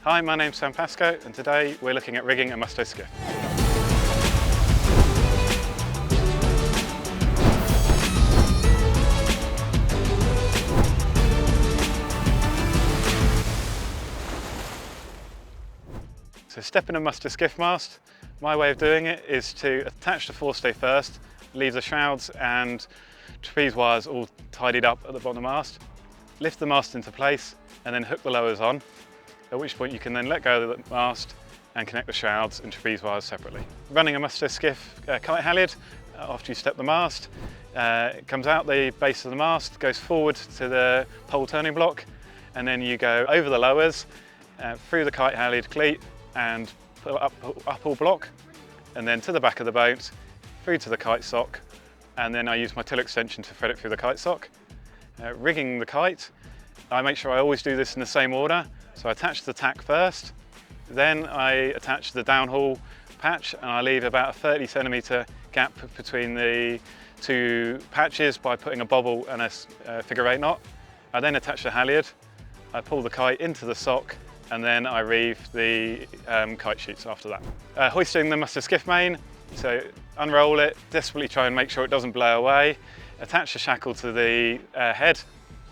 Hi, my name's Pascoe and today we're looking at rigging a Musto skiff. So stepping a Musto skiff mast, my way of doing it is to attach the forestay first, leave the shrouds and trapeze wires all tidied up at the bottom of the mast, lift the mast into place and then hook the lowers on, at which point you can then let go of the mast and connect the shrouds and trapeze wires separately. Running a Musto skiff kite halyard, after you step the mast, it comes out the base of the mast, goes forward to the pole turning block, and then you go over the lowers, through the kite halyard cleat and pull up all block, and then to the back of the boat, through to the kite sock, and then I use my till extension to thread it through the kite sock. Rigging the kite, I make sure I always do this in the same order. So I attach the tack first, then I attach the downhaul patch and I leave about a 30 centimetre gap between the two patches by putting a bobble and a figure 8 knot. I then attach the halyard, I pull the kite into the sock and then I reeve the kite sheets after that. Hoisting the Musto skiff main, so unroll it, desperately try and make sure it doesn't blow away, attach the shackle to the head.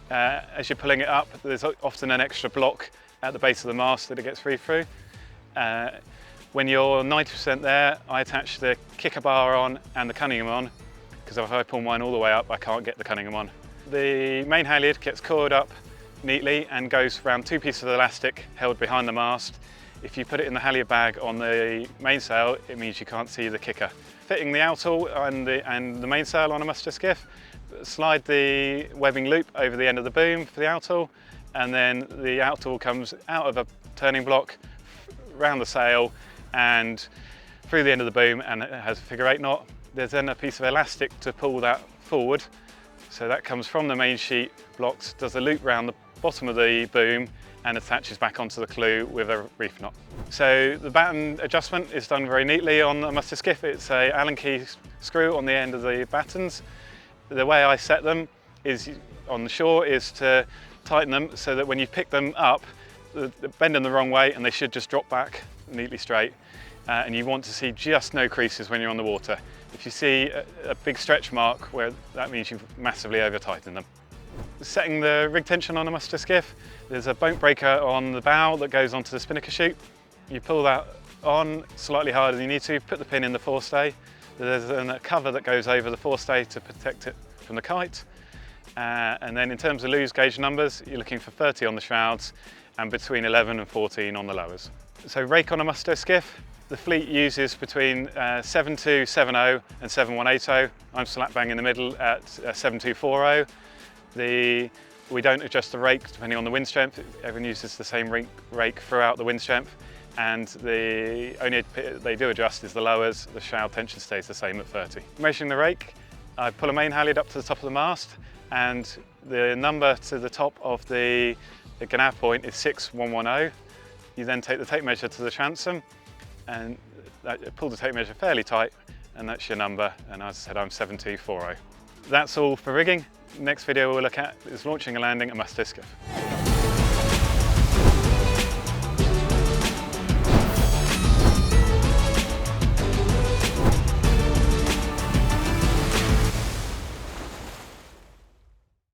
As you're pulling it up, there's often an extra block at the base of the mast that it gets free through. When you're 90% there, I attach the kicker bar on and the Cunningham on, because if I pull mine all the way up, I can't get the Cunningham on. The main halyard gets coiled up neatly and goes around two pieces of elastic held behind the mast. If you put it in the halyard bag on the mainsail, it means you can't see the kicker. Fitting the outal and the mainsail on a Musto skiff, slide the webbing loop over the end of the boom for the outal, and then the outal comes out of a turning block, round the sail and through the end of the boom, and it has a figure 8 knot. There's then a piece of elastic to pull that forward. So that comes from the main sheet blocks, does a loop round the bottom of the boom and attaches back onto the clew with a reef knot. So the batten adjustment is done very neatly on a Musto skiff. It's a Allen key screw on the end of the battens. The way I set them is on the shore is to tighten them so that when you pick them up, they're bending the wrong way and they should just drop back neatly straight. And you want to see just no creases when you're on the water. If you see a big stretch mark, that means you've massively over tightened them. Setting the rig tension on a Musto skiff, there's a boat breaker on the bow that goes onto the spinnaker chute. You pull that on slightly harder than you need to, put the pin in the forestay. There's a cover that goes over the forestay to protect it from the kite. And then in terms of loose gauge numbers, you're looking for 30 on the shrouds and between 11 and 14 on the lowers. So rake on a Musto skiff, the fleet uses between 7270 and 7180. I'm slap bang in the middle at 7240. We don't adjust the rake depending on the wind strength. Everyone uses the same rake throughout the wind strength. And the only bit they do adjust is the lowers. The shroud tension stays the same at 30. Measuring the rake, I pull a main halyard up to the top of the mast, and the number to the top of the nav point is 6110. You then take the tape measure to the transom and pull the tape measure fairly tight, and that's your number. And as I said, I'm 7240. That's all for rigging. Next video we'll look at is launching and landing a Musto skiff.